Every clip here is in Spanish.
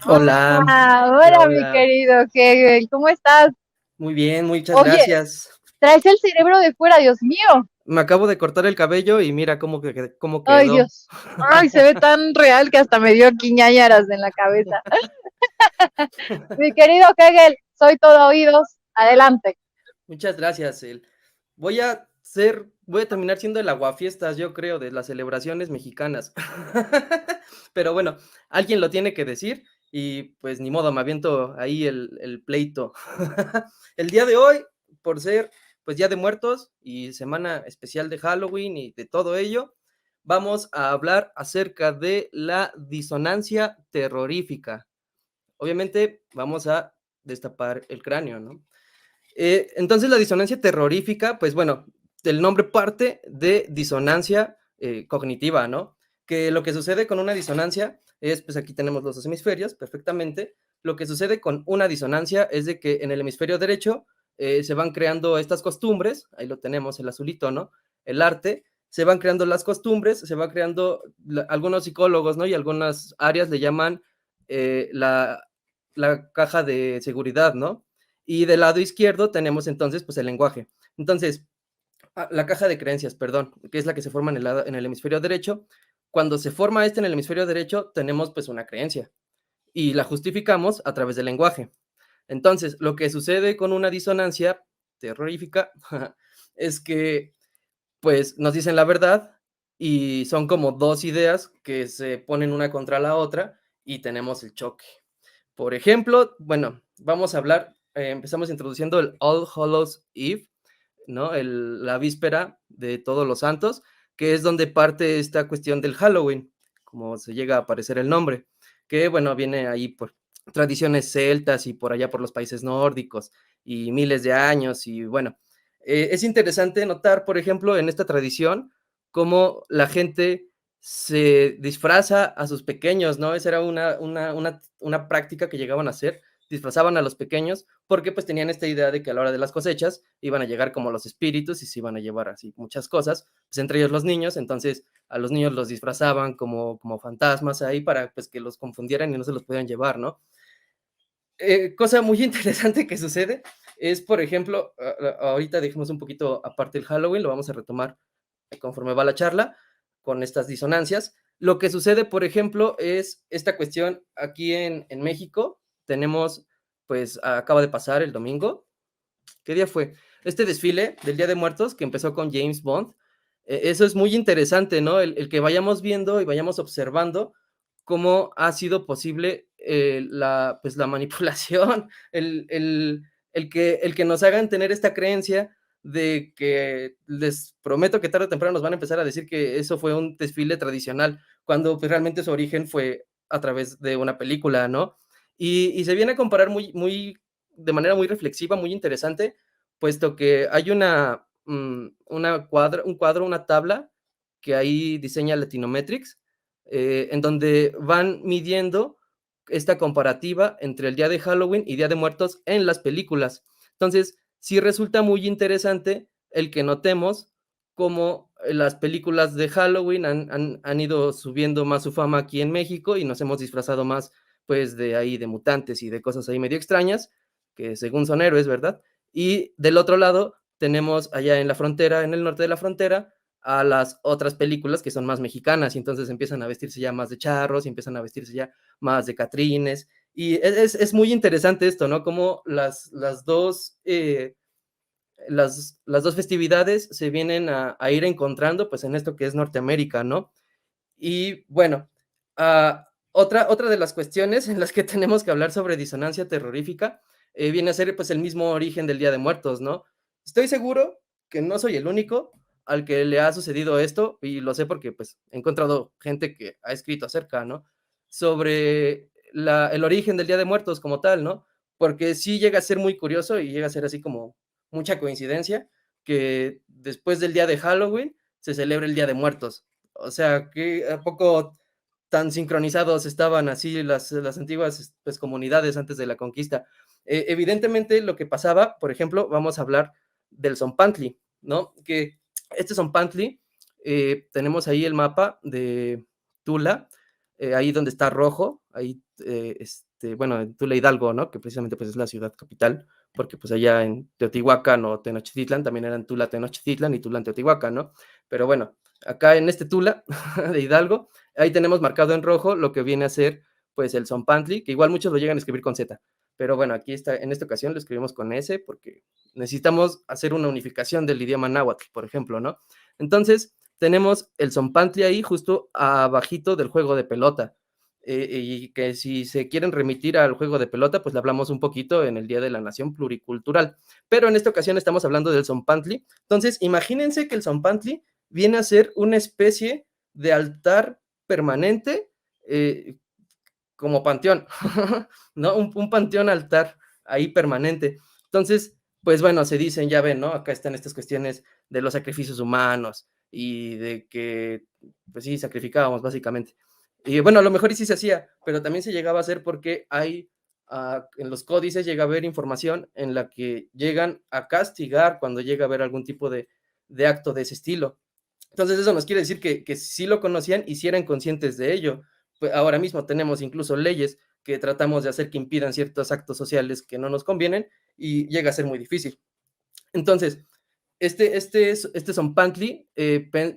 Hola, hola, Hola, mi hola. querido Hegel, ¿cómo estás? Muy bien, muchas Oye, gracias. traes el cerebro de fuera, Dios mío. Me acabo de cortar el cabello y mira cómo Ay, quedó. Dios. Ay, se ve tan real que hasta me dio quiñáñaras en la cabeza. Mi querido Hegel, soy todo oídos. Adelante. Muchas gracias. Voy a terminar siendo el aguafiestas, yo creo, de las celebraciones mexicanas. Pero bueno, alguien lo tiene que decir y pues ni modo, me aviento ahí el pleito. El día de hoy, por ser pues Día de Muertos y semana especial de Halloween y de todo ello, vamos a hablar acerca de la disonancia terrorífica. Obviamente vamos a destapar el cráneo, ¿no? Entonces la disonancia terrorífica, pues bueno, el nombre parte de disonancia cognitiva, ¿no? Que lo que sucede con una disonancia es, pues aquí tenemos los dos hemisferios perfectamente, lo que sucede con una disonancia es de que en el hemisferio derecho se van creando estas costumbres, ahí lo tenemos, el azulito, ¿no? El arte, se van creando las costumbres, se va creando, algunos psicólogos, ¿no? Y algunas áreas le llaman la caja de seguridad, ¿no? Y del lado izquierdo tenemos entonces pues el lenguaje. Entonces, la caja de creencias, perdón, que es la que se forma en el hemisferio derecho. Cuando se forma este en el hemisferio derecho, tenemos pues una creencia y la justificamos a través del lenguaje. Entonces, lo que sucede con una disonancia terrorífica es que pues nos dicen la verdad y son como dos ideas que se ponen una contra la otra y tenemos el choque. Por ejemplo, bueno, vamos a hablar, empezamos introduciendo el All Hallows Eve, ¿no? La víspera de Todos los Santos, que es donde parte esta cuestión del Halloween, como se llega a aparecer el nombre, que bueno, viene ahí por tradiciones celtas y por allá por los países nórdicos y miles de años y bueno, es interesante notar, por ejemplo, en esta tradición, cómo la gente se disfraza a sus pequeños, ¿no? Esa era una práctica que llegaban a hacer, disfrazaban a los pequeños porque pues tenían esta idea de que a la hora de las cosechas iban a llegar como los espíritus y se iban a llevar así muchas cosas, pues entre ellos los niños, entonces a los niños los disfrazaban como fantasmas ahí para pues que los confundieran y no se los pudieran llevar, ¿no? Cosa muy interesante que sucede es, por ejemplo, ahorita dejemos un poquito aparte el Halloween, lo vamos a retomar conforme va la charla, con estas disonancias. Lo que sucede, por ejemplo, es esta cuestión aquí en México. Tenemos, pues, acaba de pasar el domingo. ¿Qué día fue? Este desfile del Día de Muertos que empezó con James Bond. Eso es muy interesante, ¿no? El que vayamos viendo y vayamos observando cómo ha sido posible pues, la manipulación, el que nos hagan tener esta creencia de que les prometo que tarde o temprano nos van a empezar a decir que eso fue un desfile tradicional, cuando pues, realmente su origen fue a través de una película, ¿no? Y se viene a comparar de manera muy reflexiva, muy interesante, puesto que hay un cuadro, una tabla que ahí diseña Latinometrics, en donde van midiendo esta comparativa entre el día de Halloween y Día de Muertos en las películas. Entonces, sí resulta muy interesante el que notemos cómo las películas de Halloween han ido subiendo más su fama aquí en México y nos hemos disfrazado más, pues, de ahí, de mutantes y de cosas ahí medio extrañas, que según son héroes, ¿verdad? Y del otro lado tenemos allá en la frontera, en el norte de la frontera, a las otras películas que son más mexicanas y entonces empiezan a vestirse ya más de charros y empiezan a vestirse ya más de catrines. Y es muy interesante esto, ¿no? Como las dos festividades se vienen a ir encontrando pues en esto que es Norteamérica, ¿no? Y bueno, otra de las cuestiones en las que tenemos que hablar sobre disonancia terrorífica viene a ser pues el mismo origen del Día de Muertos, ¿no? Estoy seguro que no soy el único al que le ha sucedido esto y lo sé porque pues he encontrado gente que ha escrito acerca, ¿no? Sobre el origen del Día de Muertos como tal, ¿no? Porque sí llega a ser muy curioso y llega a ser así como mucha coincidencia que después del día de Halloween se celebra el Día de Muertos. O sea, que a poco tan sincronizados estaban así las antiguas pues, comunidades antes de la conquista. Evidentemente, lo que pasaba, por ejemplo, vamos a hablar del Zompantli, ¿no? Que este Zompantli, tenemos ahí el mapa de Tula, ahí donde está rojo, ahí, bueno, en Tula Hidalgo, ¿no? Que precisamente pues es la ciudad capital, porque pues allá en Teotihuacán o Tenochtitlan también eran Tula Tenochtitlan y Tula Teotihuacán, ¿no? Pero bueno, acá en este Tula de Hidalgo, ahí tenemos marcado en rojo lo que viene a ser pues el Zompantli, que igual muchos lo llegan a escribir con Z, pero bueno, aquí está, en esta ocasión lo escribimos con S porque necesitamos hacer una unificación del idioma náhuatl, por ejemplo, ¿no? Entonces, tenemos el Zompantli ahí justo abajito del juego de pelota. Y que si se quieren remitir al juego de pelota, pues le hablamos un poquito en el Día de la Nación Pluricultural. Pero en esta ocasión estamos hablando del Zompantli. Entonces, imagínense que el Zompantli viene a ser una especie de altar permanente como panteón, ¿no? Un panteón altar ahí permanente. Entonces, pues bueno, se dicen, ya ven, ¿no? Acá están estas cuestiones de los sacrificios humanos y de que, pues sí, sacrificábamos básicamente. Y bueno, a lo mejor sí se hacía, pero también se llegaba a hacer porque hay, en los códices llega a haber información en la que llegan a castigar cuando llega a haber algún tipo de acto de ese estilo. Entonces eso nos quiere decir que sí lo conocían y sí eran conscientes de ello. Pues ahora mismo tenemos incluso leyes que tratamos de hacer que impidan ciertos actos sociales que no nos convienen y llega a ser muy difícil. Entonces, este Zompantli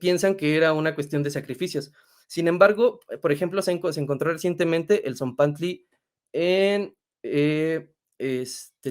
piensan que era una cuestión de sacrificios. Sin embargo, por ejemplo, se encontró recientemente el Zompantli en el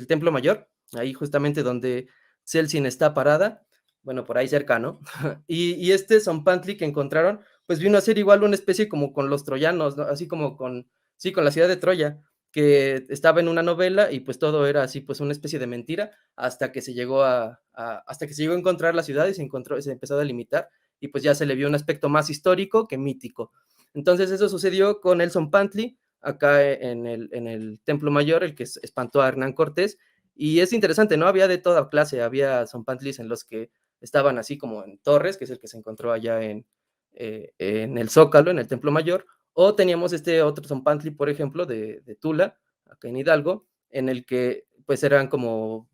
Templo Mayor, ahí justamente donde Celsin está parada, bueno, por ahí cerca, ¿no? Y este Zompantli que encontraron, pues vino a ser igual una especie como con los troyanos, ¿no? Así como con, sí, con la ciudad de Troya, que estaba en una novela y pues todo era así, pues una especie de mentira, hasta que se llegó hasta que se llegó a encontrar la ciudad y se empezó a delimitar y pues ya se le vio un aspecto más histórico que mítico. Entonces eso sucedió con el Zompantli, acá en el Templo Mayor, el que espantó a Hernán Cortés, y es interesante, ¿no? Había de toda clase, había Zompantlis en los que estaban así como en Torres, que es el que se encontró allá en el Zócalo, en el Templo Mayor, o teníamos este otro Zompantli, por ejemplo, de Tula, acá en Hidalgo, en el que pues eran como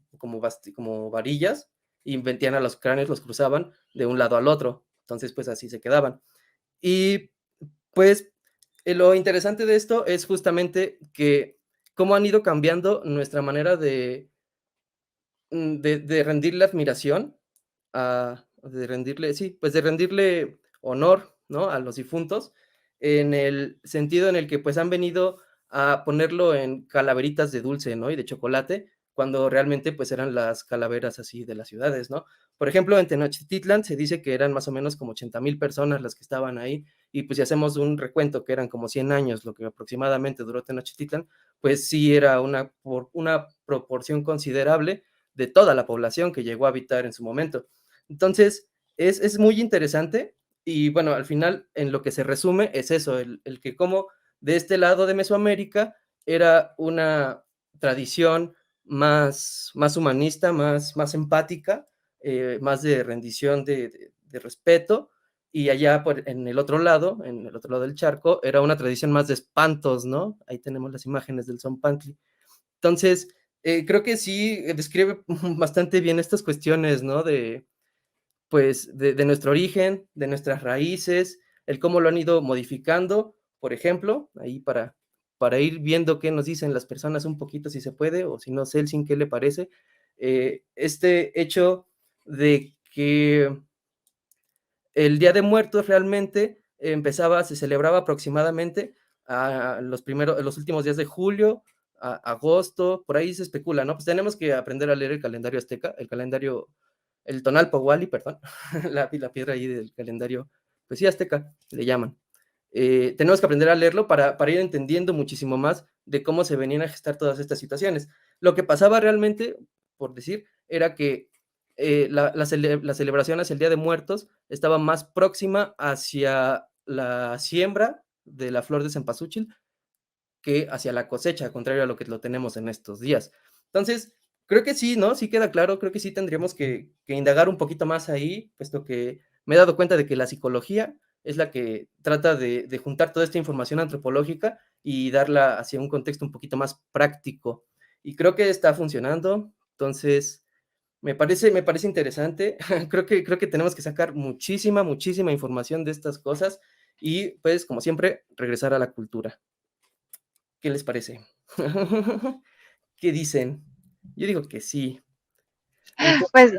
varillas y metían a los cráneos, los cruzaban de un lado al otro. Entonces, pues así se quedaban. Y pues lo interesante de esto es justamente que cómo han ido cambiando nuestra manera de rendirle admiración, de rendirle, sí, pues de rendirle honor, ¿no? A los difuntos, en el sentido en el que pues han venido a ponerlo en calaveritas de dulce, ¿no? Y de chocolate, cuando realmente pues eran las calaveras así de las ciudades, ¿no? Por ejemplo, en Tenochtitlan se dice que eran más o menos como 80,000 personas las que estaban ahí, y pues si hacemos un recuento que eran como 100 años, lo que aproximadamente duró Tenochtitlan, pues sí era una proporción considerable de toda la población que llegó a habitar en su momento. Entonces, es muy interesante y bueno, al final en lo que se resume es eso, el que como de este lado de Mesoamérica era una tradición más humanista, más empática, más de rendición de respeto, y allá en el otro lado del charco, era una tradición más de espantos, ¿no? Ahí tenemos las imágenes del Zompantli. Entonces, creo que sí describe bastante bien estas cuestiones, ¿no? Pues, de nuestro origen, de nuestras raíces, el cómo lo han ido modificando, por ejemplo, ahí para ir viendo qué nos dicen las personas un poquito, si se puede, o si no, Celsin, ¿qué le parece? Este hecho de que el Día de Muertos realmente se celebraba aproximadamente los últimos días de julio, agosto, por ahí se especula, ¿no? Pues tenemos que aprender a leer el calendario azteca, el Tonalpohualli, perdón, la piedra ahí del calendario, pues sí, azteca, le llaman. Tenemos que aprender a leerlo para ir entendiendo muchísimo más de cómo se venían a gestar todas estas situaciones. Lo que pasaba realmente, por decir, era que la celebración hacia el Día de Muertos estaba más próxima hacia la siembra de la flor de cempasúchil que hacia la cosecha, contrario a lo que lo tenemos en estos días. Entonces, creo que sí, ¿no? Sí queda claro, creo que sí tendríamos que indagar un poquito más ahí, puesto que me he dado cuenta de que la psicología es la que trata de juntar toda esta información antropológica y darla hacia un contexto un poquito más práctico. Y creo que está funcionando, entonces me parece interesante. Creo que tenemos que sacar muchísima información de estas cosas y pues, como siempre, regresar a la cultura. ¿Qué les parece? ¿Qué dicen? Yo digo que sí. Pues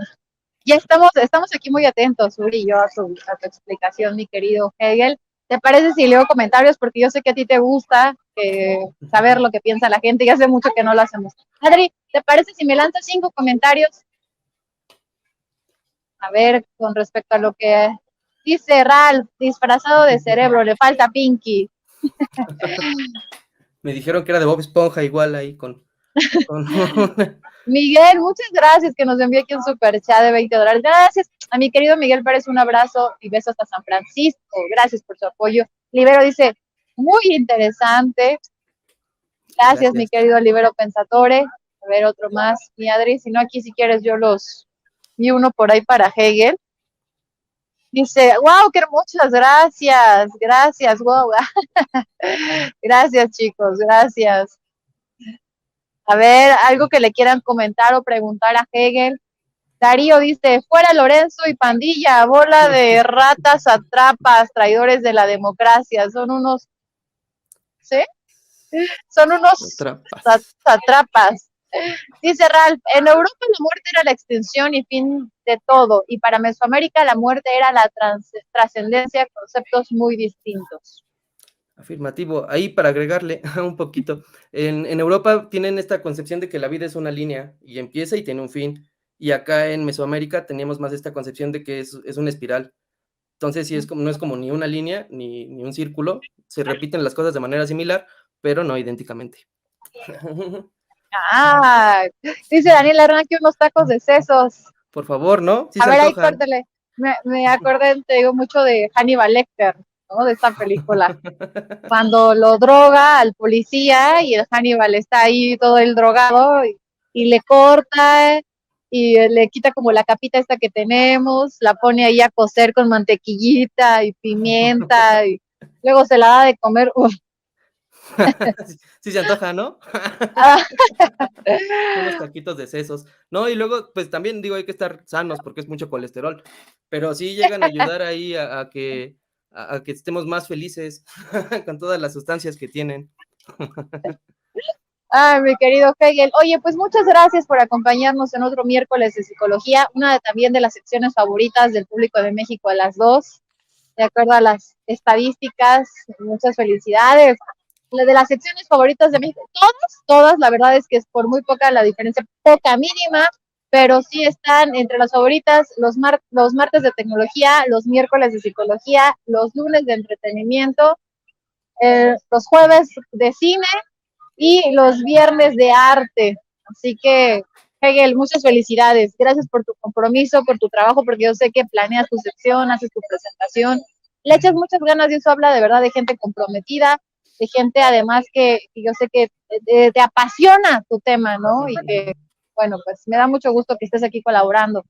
ya estamos aquí muy atentos, Uri y yo, a tu explicación, mi querido Hegel. ¿Te parece si leo comentarios? Porque yo sé que a ti te gusta saber lo que piensa la gente y hace mucho que no lo hacemos. Adri, ¿te parece si me lanzas 5 comentarios? A ver, con respecto a lo que dice Ralph, disfrazado de cerebro, le falta Pinky. Me dijeron que era de Bob Esponja igual ahí con... Miguel, muchas gracias que nos envió aquí un super chat de $20. Gracias a mi querido Miguel Pérez, un abrazo y beso hasta San Francisco. Gracias por su apoyo. Libero dice, muy interesante. Gracias, mi querido Libero Pensatore. A ver, otro más, mi Adri. Si no, aquí si quieres yo vi uno por ahí para Hegel. Dice, wow, qué muchas gracias, wow. Gracias, chicos, gracias. A ver, algo que le quieran comentar o preguntar a Hegel. Darío dice, fuera Lorenzo y pandilla, bola de ratas, atrapas, traidores de la democracia. Son unos, ¿sí? Son unos atrapas. Dice Ralph, en Europa la muerte era la extensión y fin de todo, y para Mesoamérica la muerte era la trascendencia, conceptos muy distintos. Afirmativo. Ahí para agregarle un poquito, en Europa tienen esta concepción de que la vida es una línea y empieza y tiene un fin, y acá en Mesoamérica teníamos más esta concepción de que es una espiral. Entonces sí no es como ni una línea ni un círculo, se repiten las cosas de manera similar, pero no idénticamente. Ah, dice Daniel Herrán que unos tacos de sesos. Por favor, ¿no? Sí, a ver, ahí córtele. Me acordé, te digo, mucho de Hannibal Lecter, ¿no? De esta película. Cuando lo droga al policía y el Hannibal está ahí todo el drogado y le corta y le quita como la capita esta que tenemos, la pone ahí a cocer con mantequillita y pimienta y luego se la da de comer. Sí se antoja, ¿no? Unos taquitos de sesos. No, y luego, pues también digo, hay que estar sanos porque es mucho colesterol, pero sí llegan a ayudar ahí a que estemos más felices con todas las sustancias que tienen. Ay, mi querido Hegel. Oye, pues muchas gracias por acompañarnos en otro miércoles de psicología, una también de las secciones favoritas del público de México a las 2, de acuerdo a las estadísticas. Muchas felicidades. De las secciones favoritas de México, todas, la verdad es que es por muy poca la diferencia, poca mínima, pero sí están entre las favoritas los martes de tecnología, los miércoles de psicología, los lunes de entretenimiento, los jueves de cine y los viernes de arte. Así que, Hegel, muchas felicidades. Gracias por tu compromiso, por tu trabajo, porque yo sé que planeas tu sección, haces tu presentación, le echas muchas ganas y eso habla de verdad de gente comprometida, de gente además que yo sé que te apasiona tu tema, ¿no? Y que, bueno, pues me da mucho gusto que estés aquí colaborando.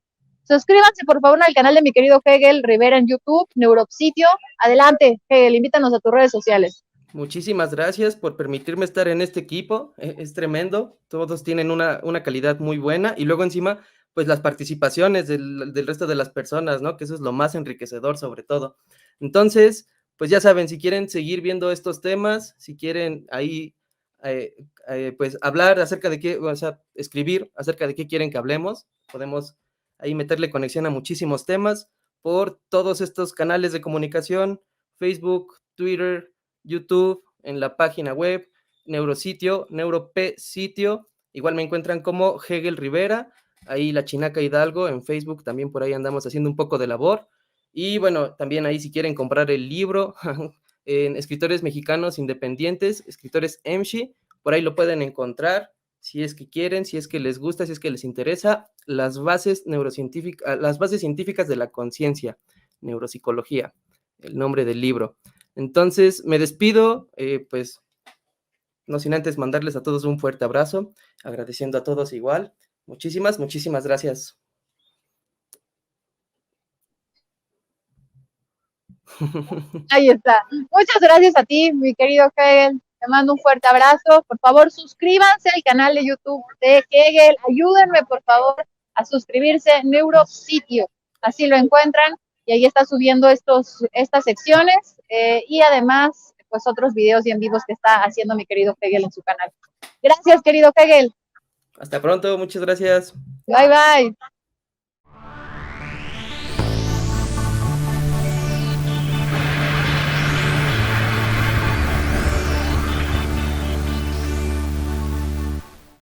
Suscríbanse, por favor, al canal de mi querido Hegel Rivera en YouTube, Neuropsitio. Adelante, Hegel, invítanos a tus redes sociales. Muchísimas gracias por permitirme estar en este equipo, es tremendo, todos tienen una calidad muy buena y luego encima, pues las participaciones del resto de las personas, ¿no? Que eso es lo más enriquecedor sobre todo. Entonces, pues ya saben, si quieren seguir viendo estos temas, si quieren ahí, pues hablar acerca de qué, o sea, escribir acerca de qué quieren que hablemos, podemos ahí meterle conexión a muchísimos temas por todos estos canales de comunicación, Facebook, Twitter, YouTube, en la página web, Neurositio, Neurop Sitio, igual me encuentran como Hegel Rivera, ahí la Chinaca Hidalgo, en Facebook también por ahí andamos haciendo un poco de labor, y bueno, también ahí si quieren comprar el libro, en Escritores Mexicanos Independientes, Escritores EMSHI, por ahí lo pueden encontrar, si es que quieren, si es que les gusta, si es que les interesa, las bases científicas de la conciencia, neuropsicología, el nombre del libro. Entonces, me despido, pues, no sin antes mandarles a todos un fuerte abrazo, agradeciendo a todos igual. Muchísimas gracias. Ahí está. Muchas gracias a ti, mi querido Hegel. Te mando un fuerte abrazo. Por favor, suscríbanse al canal de YouTube de Hegel. Ayúdenme, por favor, a suscribirse Neurositio. Así lo encuentran y ahí está subiendo estas secciones y además pues otros videos y en vivos que está haciendo mi querido Hegel en su canal. Gracias, querido Hegel. Hasta pronto, muchas gracias. Bye, bye.